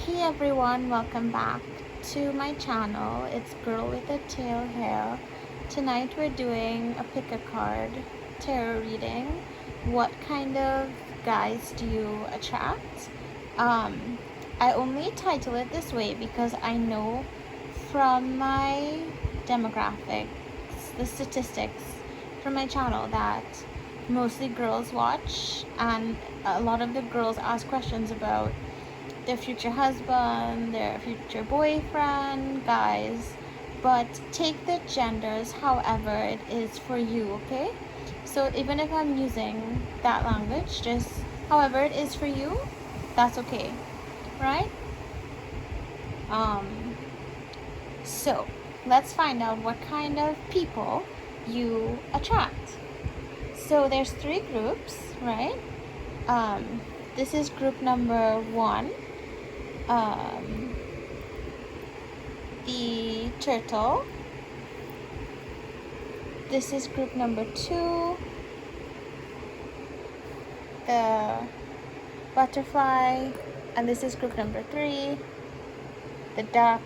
Hey everyone, welcome back to my channel. It's Girl with a Tail Hair. Tonight we're doing a pick a card tarot reading. What kind of guys do you attract? I only title it this way because I know from my demographics, the statistics from my channel, that mostly girls watch, and a lot of the girls ask questions about their future husband, their future boyfriend, guys. But take the genders however it is for you, okay? So even if I'm using that language, just however it is for you, that's okay, right? So let's find out what kind of people you attract. So there's 3 groups, right? This is group number 1. The turtle. This is group number 2, the butterfly, and this is group number 3, the duck.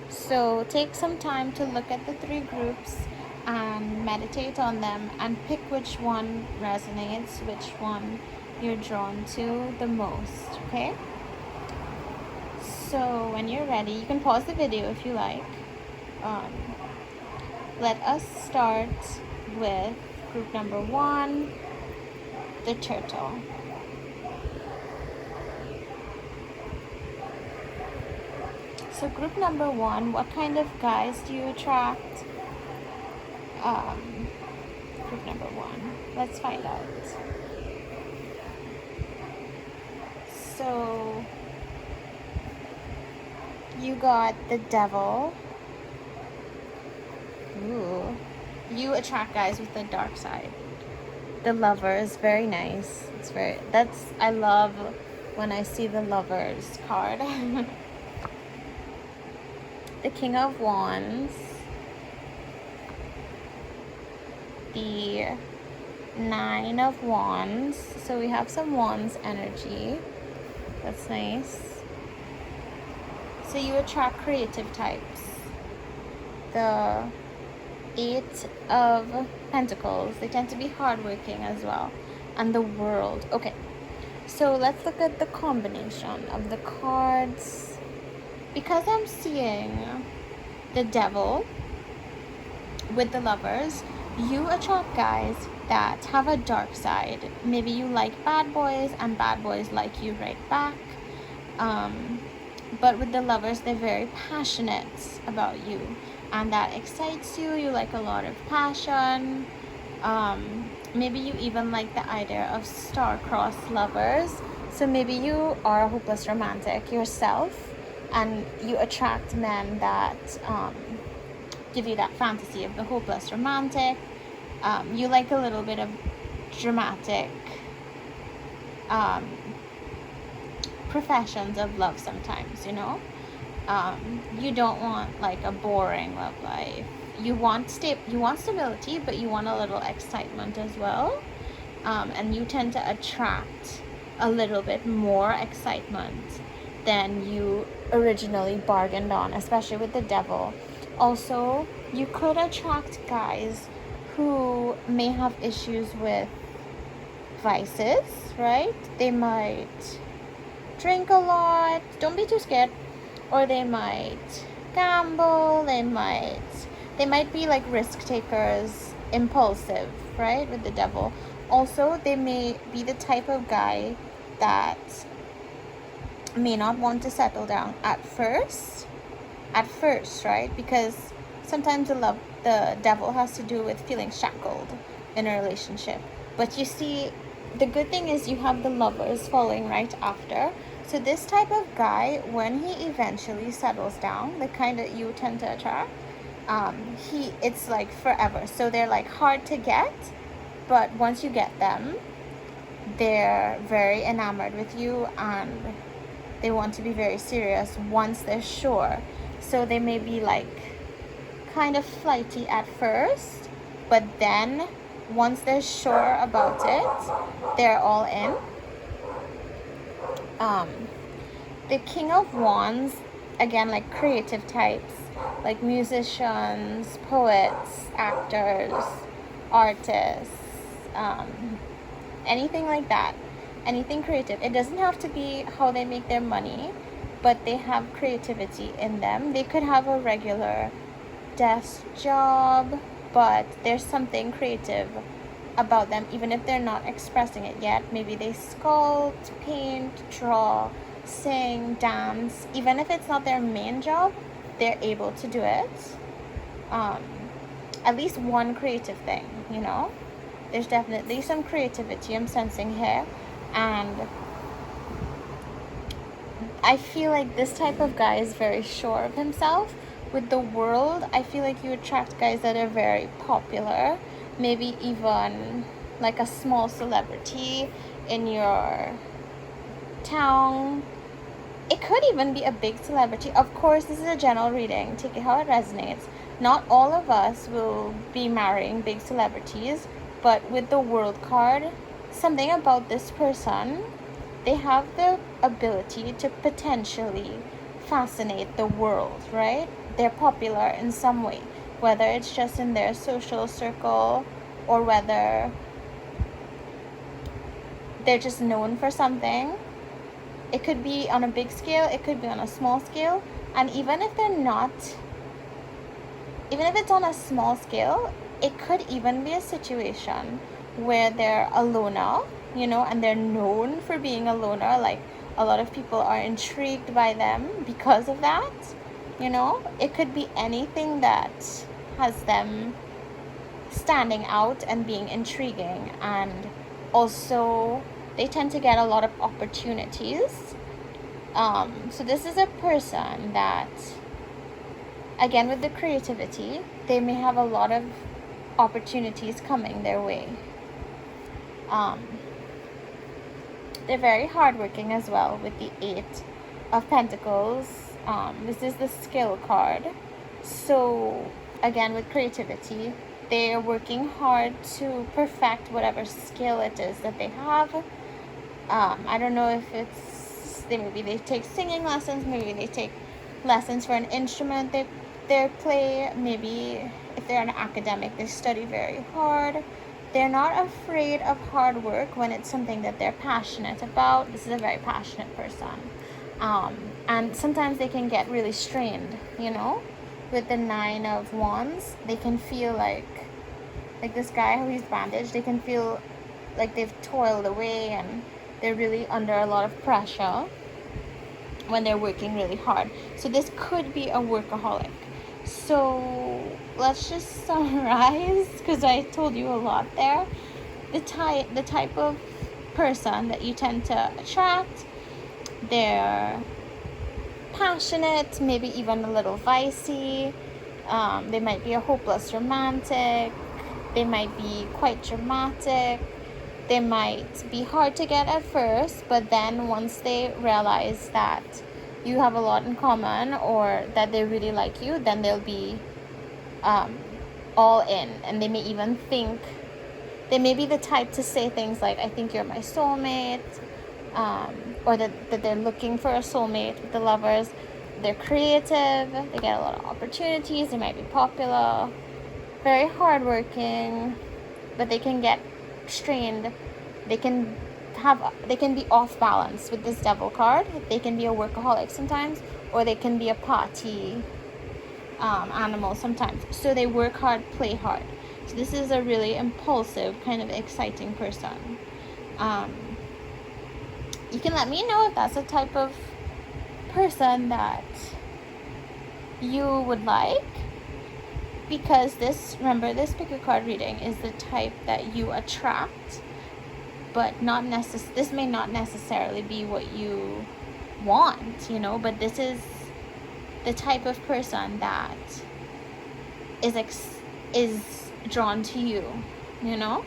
So take some time to look at the 3 groups and meditate on them and pick which one resonates, which one you're drawn to the most, okay? So when you're ready, you can pause the video if you like. Let us start with group number 1, the turtle. So group number 1, what kind of guys do you attract? Group number 1, let's find out. So you got the devil. Ooh. You attract guys with the dark side. The lover is very nice. I love when I see the lovers card. The King of Wands. The 9 of Wands. So we have some Wands energy. That's nice. So you attract creative types. The 8 of Pentacles. They tend to be hardworking as well. And the World. Okay, so let's look at the combination of the cards. Because I'm seeing the devil with the lovers, you attract guys that have a dark side. Maybe you like bad boys and bad boys like you right back. But with the lovers, they're very passionate about you, and that excites you. You like a lot of passion. Maybe you even like the idea of star-crossed lovers. So maybe you are a hopeless romantic yourself, and you attract men that give you that fantasy of the hopeless romantic. You like a little bit of dramatic professions of love sometimes, you know. You don't want like a boring love life. You want stability, but you want a little excitement as well. And you tend to attract a little bit more excitement than you originally bargained on, especially with the devil. Also, you could attract guys who may have issues with vices, right? They might drink a lot, don't be too scared, or they might gamble, they might be like risk takers, impulsive, right, with the devil. Also, they may be the type of guy that may not want to settle down at first, right? Because sometimes the devil has to do with feeling shackled in a relationship. But you see, the good thing is you have the lovers following right after. So this type of guy, when he eventually settles down, the kind that you tend to attract, it's like forever. So they're like hard to get, but once you get them, they're very enamored with you, and they want to be very serious once they're sure. So they may be like kind of flighty at first, but then once they're sure about it, they're all in. The King of Wands, again, like creative types, like musicians, poets, actors, artists, anything like that, anything creative. It doesn't have to be how they make their money, but they have creativity in them. They could have a regular desk job, but there's something creative about them, even if they're not expressing it yet. Maybe they sculpt, paint, draw, sing, dance. Even if it's not their main job, they're able to do it. At least one creative thing, you know? There's definitely some creativity I'm sensing here. And I feel like this type of guy is very sure of himself. With the world, I feel like you attract guys that are very popular, maybe even like a small celebrity in your town. It could even be a big celebrity. Of course, this is a general reading. Take it how it resonates. Not all of us will be marrying big celebrities, but with the world card, something about this person, they have the ability to potentially fascinate the world, right? They're popular in some way, whether it's just in their social circle or whether they're just known for something. It could be on a big scale, it could be on a small scale, and even if it's on a small scale, it could even be a situation where they're a loner, you know, and they're known for being a loner. Like, a lot of people are intrigued by them because of that, you know. It could be anything that has them standing out and being intriguing. And also, they tend to get a lot of opportunities. So this is a person that, again, with the creativity, they may have a lot of opportunities coming their way. They're very hardworking as well with the 8 of Pentacles. This is the skill card. So again, with creativity, they're working hard to perfect whatever skill it is that they have. I don't know if maybe they take singing lessons, maybe they take lessons for an instrument they play, maybe if they're an academic, they study very hard. They're not afraid of hard work when it's something that they're passionate about. This is a very passionate person. And sometimes they can get really strained, you know? With the 9 of Wands, they can feel like this guy who he's bandaged, they can feel like they've toiled away and they're really under a lot of pressure when they're working really hard. So this could be a workaholic. So let's just summarize, because I told you a lot there. The type of person that you tend to attract, they're passionate, maybe even a little vicey. They might be a hopeless romantic. They might be quite dramatic. They might be hard to get at first, but then once they realize that you have a lot in common or that they really like you, then they'll be all in. And they may even think, they may be the type to say things like, I think you're my soulmate, or that they're looking for a soulmate with the Lovers. They're creative, they get a lot of opportunities, they might be popular, very hardworking, but they can get strained. They can be off balance with this Devil card. They can be a workaholic sometimes, or they can be a party animal sometimes. So they work hard, play hard. So this is a really impulsive, kind of exciting person. You can let me know if that's a type of person that you would like, because this pick a card reading is the type that you attract, but this may not necessarily be what you want, you know, but this is the type of person that is drawn to you, you know.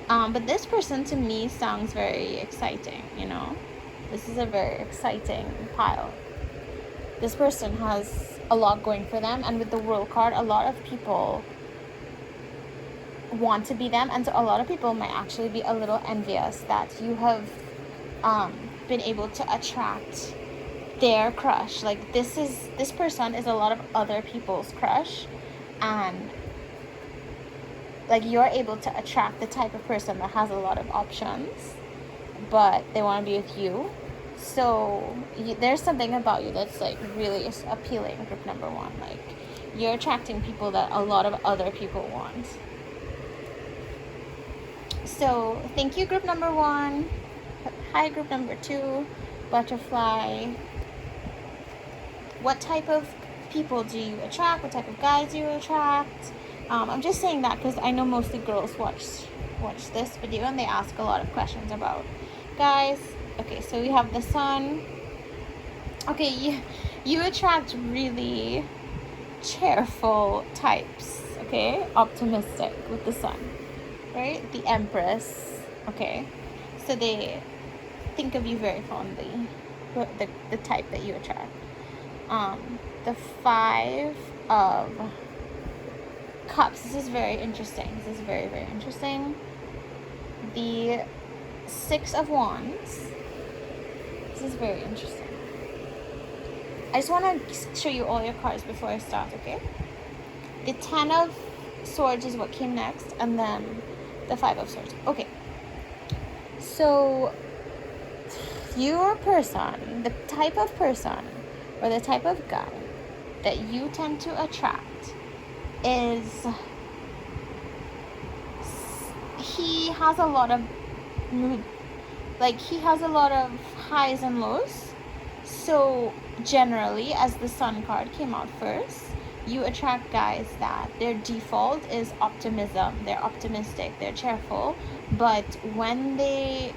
But this person to me sounds very exciting, you know. This is a very exciting pile. This person has a lot going for them, and with the World card, a lot of people want to be them, and so a lot of people might actually be a little envious that you have been able to attract their crush. Like this person is a lot of other people's crush, and like you're able to attract the type of person that has a lot of options, but they want to be with you. So there's something about you that's like really appealing, group number one. Like you're attracting people that a lot of other people want. So thank you, group number one. Hi, group number two, butterfly. What type of people do you attract? What type of guys do you attract? I'm just saying that because I know mostly girls watch this video and they ask a lot of questions about guys. Okay, so we have the sun. Okay, you attract really cheerful types, okay? Optimistic with the sun, right? The Empress, okay? So they think of you very fondly, the type that you attract. The Five of Cups, this is very interesting. This is very, very interesting. The Six of Wands, this is very interesting. I just want to show you all your cards before I start, okay? The Ten of Swords is what came next, and then the Five of Swords. Okay. So, your person, the type of person, or the type of guy that you tend to attract is, he has a lot of mood, like he has a lot of highs and lows. So generally, as the Sun card came out first, you attract guys that their default is optimism. They're optimistic, they're cheerful, but when they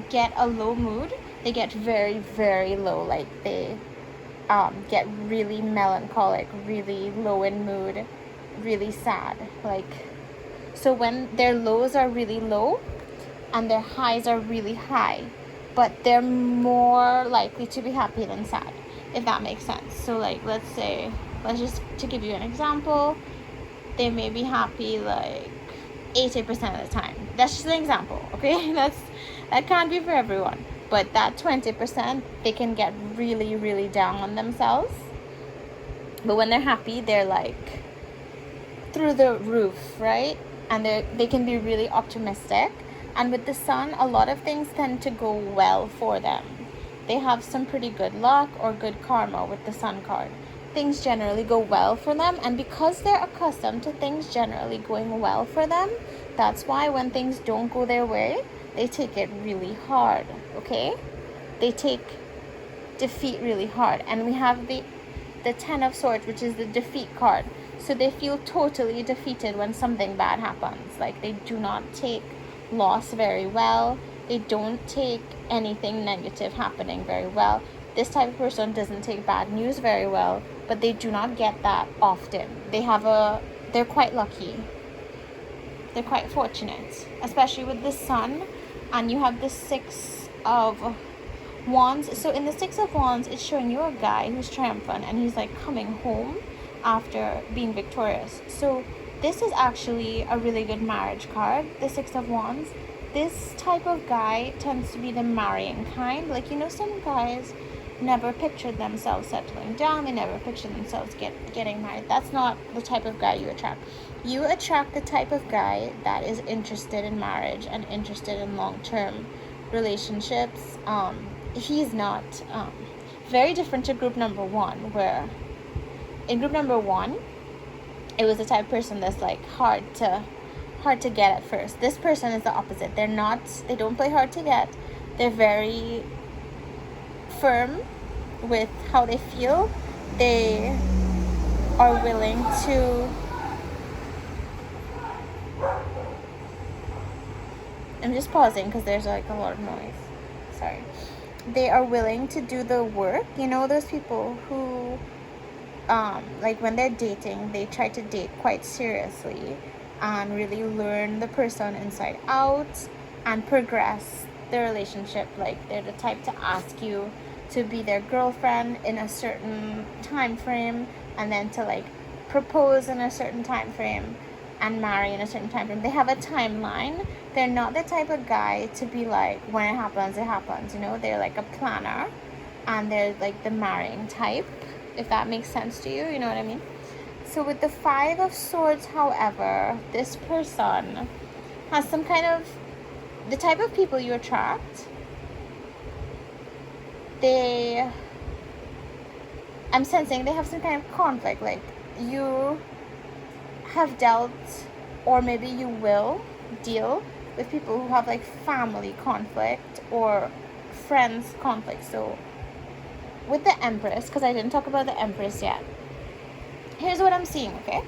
get a low mood, they get very, very low. Like they get really melancholic, really low in mood, really sad. Like, so when their lows are really low and their highs are really high, but they're more likely to be happy than sad, if that makes sense. So like, let's just to give you an example, they may be happy like 80% of the time. That's just an example, okay? That can't be for everyone, but that 20%, they can get really, really down on themselves. But when they're happy, they're like through the roof, right? And they can be really optimistic. And with the Sun, a lot of things tend to go well for them. They have some pretty good luck or good karma with the Sun card. Things generally go well for them, and because they're accustomed to things generally going well for them, that's why when things don't go their way, they take it really hard, okay? They take defeat really hard. And we have the Ten of Swords, which is the defeat card. So they feel totally defeated when something bad happens. Like they do not take loss very well. They don't take anything negative happening very well. This type of person doesn't take bad news very well, but they do not get that often. They're quite lucky. They're quite fortunate, especially with the Sun. And you have the Six of Wands. So in the Six of Wands, it's showing you a guy who's triumphant and he's like coming home after being victorious. So this is actually a really good marriage card, the Six of Wands. This type of guy tends to be the marrying kind. Like, you know, some guys never pictured themselves settling down. They never pictured themselves getting married. That's not the type of guy you attract. You attract the type of guy that is interested in marriage and interested in long-term relationships. He's not very different to group number one, where in group number one, it was the type of person that's like hard to get at first. This person is the opposite. They don't play hard to get. They're very firm with how they feel. They are willing to, I'm just pausing because there's like a lot of noise. Sorry. They are willing to do the work. You know, those people who like when they're dating, they try to date quite seriously and really learn the person inside out and progress the relationship. Like they're the type to ask you to be their girlfriend in a certain time frame, and then to like propose in a certain time frame and marry in a certain time frame. They have a timeline. They're not the type of guy to be like, when it happens, it happens. You know, they're like a planner. and they're like the marrying type, if that makes sense to you, you know what I mean? So with the Five of Swords, however, this person has some kind of, the type of people you attract, I'm sensing they have some kind of conflict. Like, you have dealt, or maybe you will deal with people who have like family conflict or friends conflict. So with the Empress, because I didn't talk about the Empress yet, here's what I'm seeing, okay?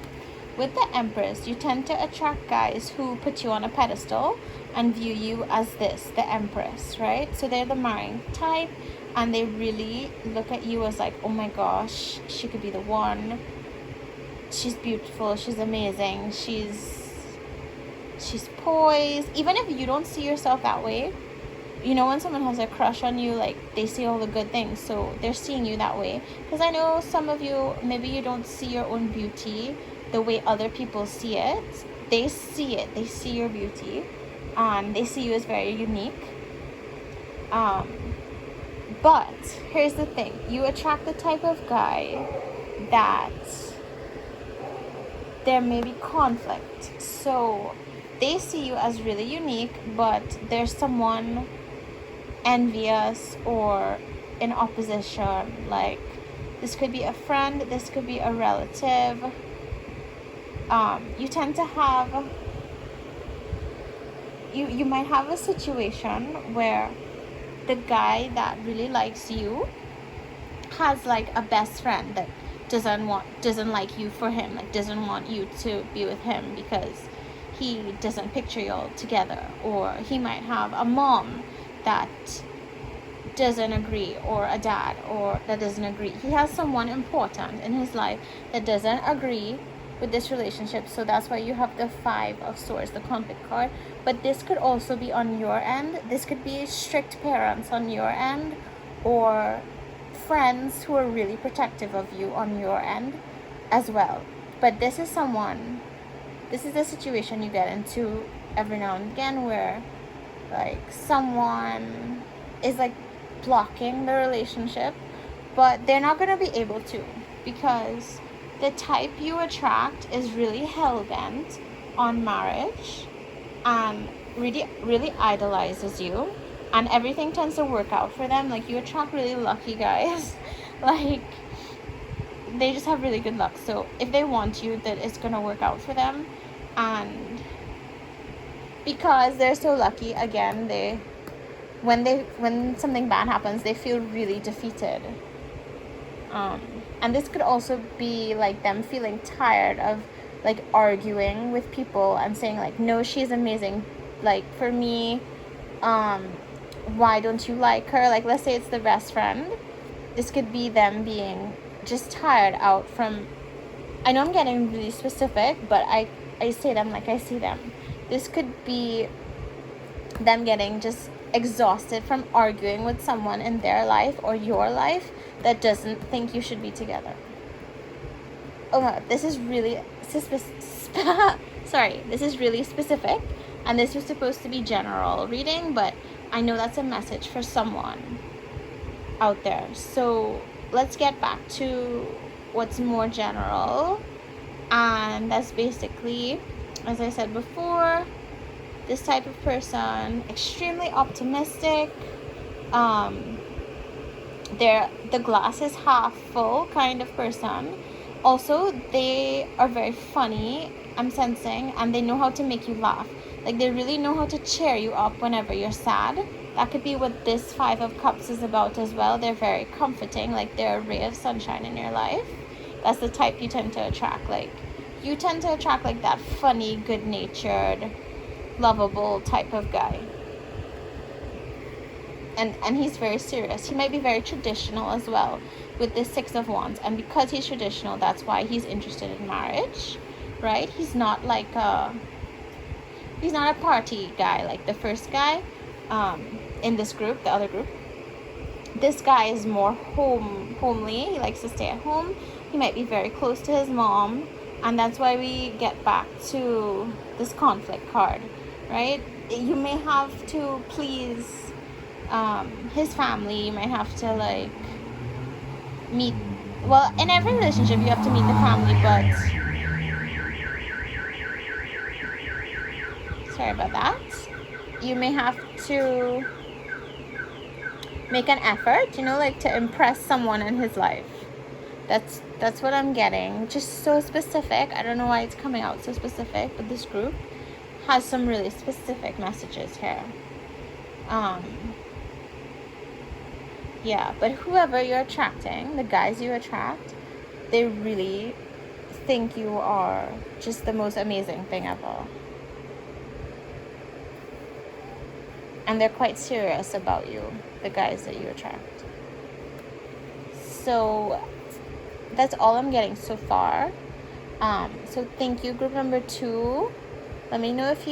With the Empress, you tend to attract guys who put you on a pedestal and view you as this, the Empress, right? So they're the marrying type, and they really look at you as like, oh my gosh, she could be the one. She's beautiful, she's amazing, she's poised. Even if you don't see yourself that way, you know, when someone has a crush on you, like, they see all the good things, so they're seeing you that way. Because I know some of you, maybe you don't see your own beauty the way other people see it. They see it, they see your beauty, and they see you as very unique. But here's the thing, you attract the type of guy that there may be conflict. So they see you as really unique, but there's someone envious or in opposition. Like, this could be a friend, this could be a relative. You tend to have, you might have a situation where the guy that really likes you has like a best friend that doesn't like you for him, like doesn't want you to be with him because he doesn't picture you all together. Or he might have a mom that doesn't agree, or a dad or that doesn't agree. He has someone important in his life that doesn't agree with this relationship. So that's why you have the Five of Swords, the conflict card. But this could also be on your end. This could be strict parents on your end, or friends who are really protective of you on your end as well. But this is the situation you get into every now and again, where like someone is like blocking the relationship, but they're not going to be able to, because the type you attract is really hell-bent on marriage and really idolizes you, and everything tends to work out for them. Like, you attract really lucky guys. Like, they just have really good luck. So if they want you, that it's gonna work out for them. And because they're so lucky, again, when something bad happens, they feel really defeated. And this could also be like them feeling tired of like arguing with people and saying like, no, she's amazing, like, for me, why don't you like her? Like, let's say it's the best friend. This could be them being just tired out from, I know I'm getting really specific, but I say them like I see them. This could be them getting just exhausted from arguing with someone in their life or your life that doesn't think you should be together. Oh my God, this is really sorry, this is really specific, and this was supposed to be general reading, but I know that's a message for someone out there. So let's get back to what's more general, and that's basically, as I said before, this type of person, extremely optimistic. They're the glass is half full kind of person. Also, they are very funny, I'm sensing, and they know how to make you laugh. Like, they really know how to cheer you up whenever you're sad. That could be what this Five of Cups is about as well. They're very comforting, like they're a ray of sunshine in your life. That's the type you tend to attract. Like, you tend to attract like that funny, good-natured, lovable type of guy. And he's very serious. He might be very traditional as well with this Six of Wands. And because he's traditional, that's why he's interested in marriage, right? He's not like he's not a party guy like the first guy in this group, the other group. This guy is more homely. He likes to stay at home. He might be very close to his mom. And that's why we get back to this conflict card, right? You may have to please his family. You might have to like meet, well, in every relationship you have to meet the family, but sorry about that, you may have to make an effort, like to impress someone in his life. That's what I'm getting. Just so specific. I don't know why it's coming out so specific, but this group has some really specific messages here. Yeah, but whoever you're attracting, the guys you attract, they really think you are just the most amazing thing ever. And they're quite serious about you, the guys that you attract. So that's all I'm getting so far. So thank you, group number 2. Let me know if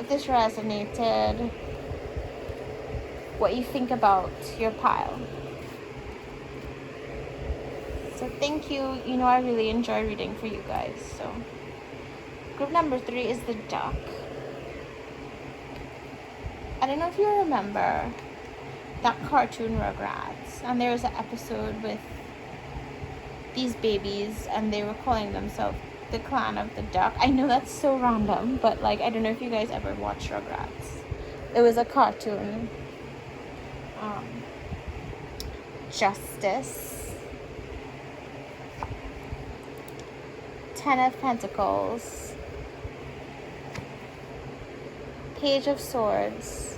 this resonated, what you think about your pile. So thank you. I really enjoy reading for you guys. So group number 3 is the duck. I don't know if you remember that cartoon Rugrats, and there was an episode with these babies and they were calling themselves the clan of the duck. I know that's so random, but like, I don't know if you guys ever watched Rugrats. It was a cartoon. Justice, 10 of Pentacles, Page of Swords,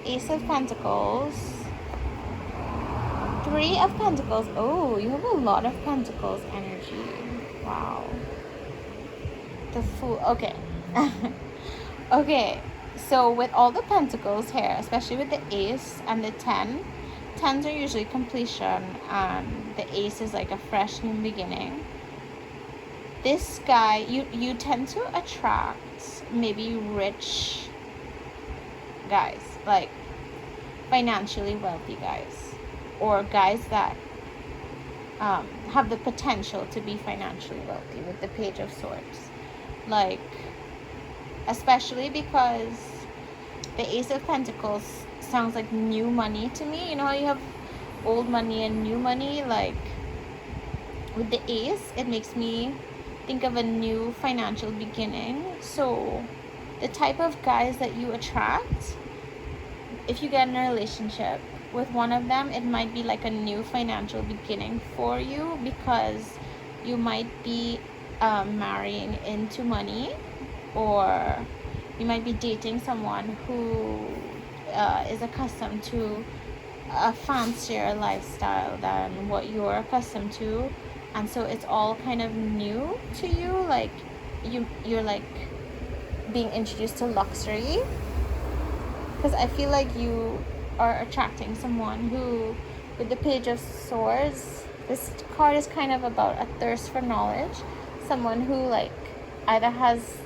Ace of Pentacles, 3 of Pentacles. Oh, you have a lot of Pentacles energy. Wow. The Fool. Okay. Okay. So with all the Pentacles here, especially with the Ace and the 10, 10s are usually completion, and the Ace is like a fresh new beginning. This guy, you tend to attract maybe rich guys, like financially wealthy guys, or guys that have the potential to be financially wealthy with the Page of Swords. Like, especially because the Ace of Pentacles sounds like new money to me. You know how you have old money and new money? Like, with the Ace, it makes me think of a new financial beginning. So the type of guys that you attract, if you get in a relationship with one of them, it might be like a new financial beginning for you, because you might be marrying into money, or you might be dating someone who is accustomed to a fancier lifestyle than what you're accustomed to, and so it's all kind of new to you. Like, you're like being introduced to luxury, because I feel like you are attracting someone who, with the Page of Swords, this card is kind of about a thirst for knowledge, someone who like either has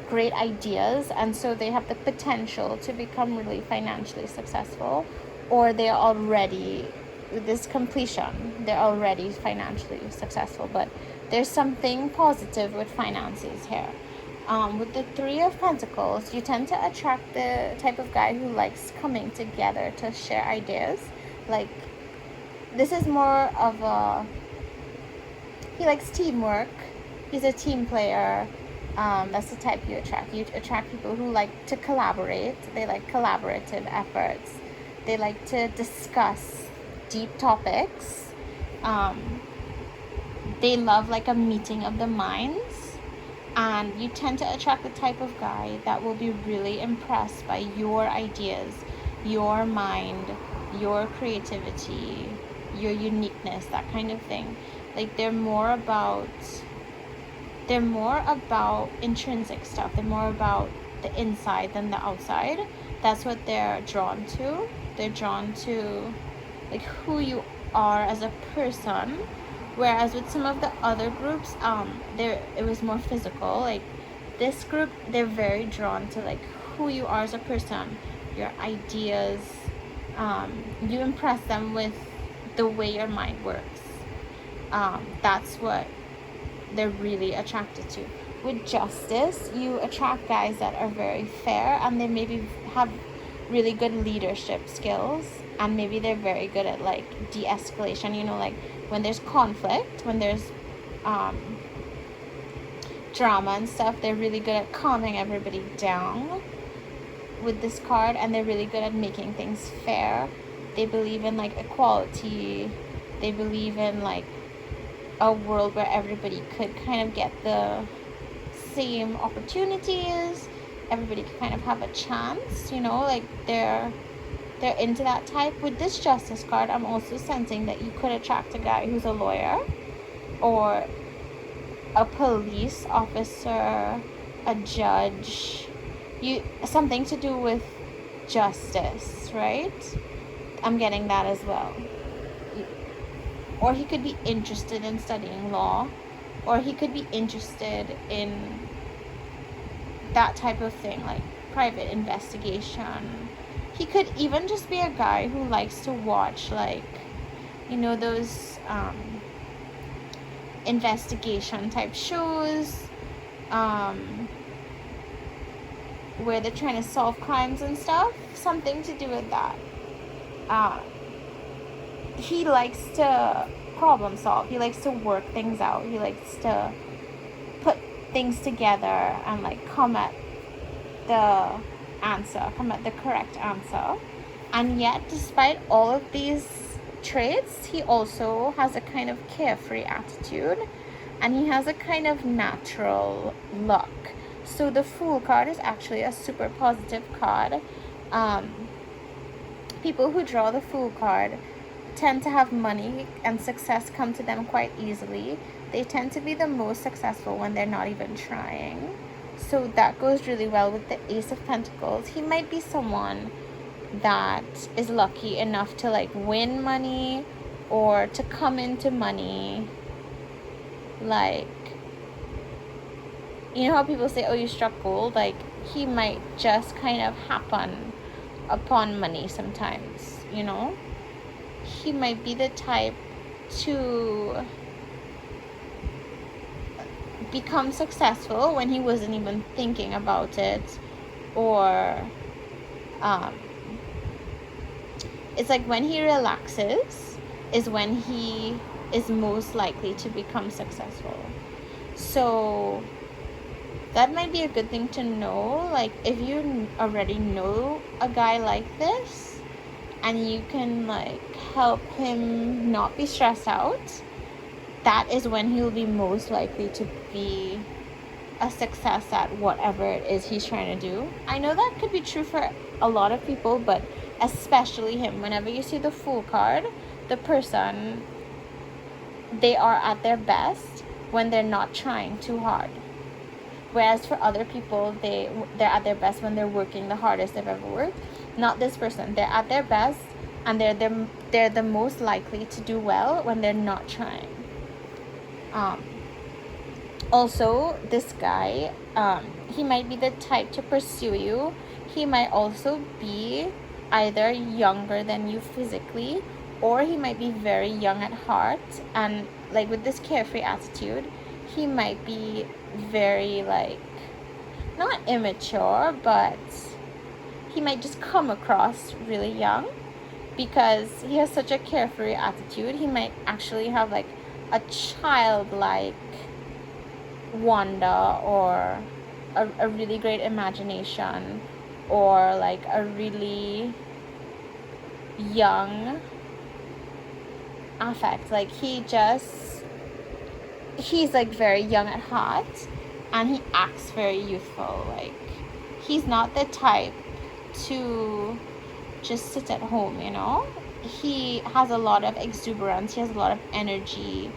great ideas and so they have the potential to become really financially successful, or they're already, with this completion, they're already financially successful, but there's something positive with finances here. With the 3 of Pentacles, you tend to attract the type of guy who likes coming together to share ideas. Like, this is more of he likes teamwork. He's a team player. That's the type you attract. You attract people who like to collaborate. They like collaborative efforts. They like to discuss deep topics. They love like a meeting of the minds. And you tend to attract the type of guy that will be really impressed by your ideas, your mind, your creativity, your uniqueness, that kind of thing. Like, they're more about intrinsic stuff. They're more about the inside than the outside. That's what they're drawn to. They're drawn to like who you are as a person. Whereas with some of the other groups, it was more physical. Like, this group, they're very drawn to like who you are as a person, your ideas. You impress them with the way your mind works. That's what they're really attracted to. With Justice, you attract guys that are very fair, and they maybe have really good leadership skills, and maybe they're very good at like de-escalation, you know, like when there's conflict, when there's drama and stuff, they're really good at calming everybody down with this card, and they're really good at making things fair. They believe in like equality. They believe in like a world where everybody could kind of get the same opportunities. Everybody could kind of have a chance, you know, like they're into that type. With this Justice card, I'm also sensing that you could attract a guy who's a lawyer or a police officer, a judge, something to do with justice, right? I'm getting that as well. Or he could be interested in studying law, or he could be interested in that type of thing, like private investigation. He could even just be a guy who likes to watch, like, you know, those investigation type shows where they're trying to solve crimes and stuff. Something to do with that. He likes to problem solve. He likes to work things out. He likes to put things together and like come at the correct answer. And yet, despite all of these traits, he also has a kind of carefree attitude, and he has a kind of natural luck. So the Fool card is actually a super positive card. People who draw the Fool card tend to have money and success come to them quite easily. They tend to be the most successful when they're not even trying. So that goes really well with the Ace of Pentacles. He might be someone that is lucky enough to like win money or to come into money. Like, you know how people say, oh, you struck gold? Like, he might just kind of happen upon money sometimes, you know? He might be the type to become successful when he wasn't even thinking about it, or it's like when he relaxes is when he is most likely to become successful. So that might be a good thing to know. Like, if you already know a guy like this and you can like help him not be stressed out, that is when he'll be most likely to be a success at whatever it is he's trying to do. I know that could be true for a lot of people, but especially him. Whenever you see the Fool card, the person, they are at their best when they're not trying too hard. Whereas for other people, they're at their best when they're working the hardest they've ever worked. Not this person. They're at their best and they're the most likely to do well when they're not trying. Also, this guy, he might be the type to pursue you. He might also be either younger than you physically, or he might be very young at heart. And like with this carefree attitude, he might be very like, not immature, but he might just come across really young because he has such a carefree attitude. He might actually have like a childlike wonder, or a really great imagination, or like a really young affect. Like he's like very young at heart, and he acts very youthful. Like, he's not the type to just sit at home, you know? He has a lot of exuberance. He has a lot of energy.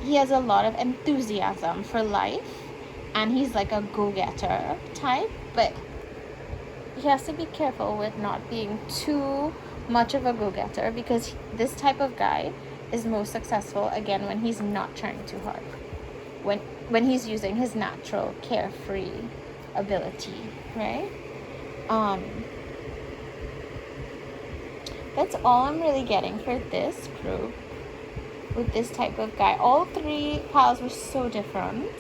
He has a lot of enthusiasm for life, and he's like a go-getter type, but he has to be careful with not being too much of a go-getter, because this type of guy is most successful again when he's not trying too hard, when he's using his natural carefree ability, right? That's all I'm really getting for this group. with this type of guy. All 3 piles were so different.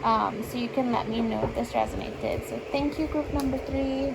So you can let me know if this resonated. So thank you, group number 3.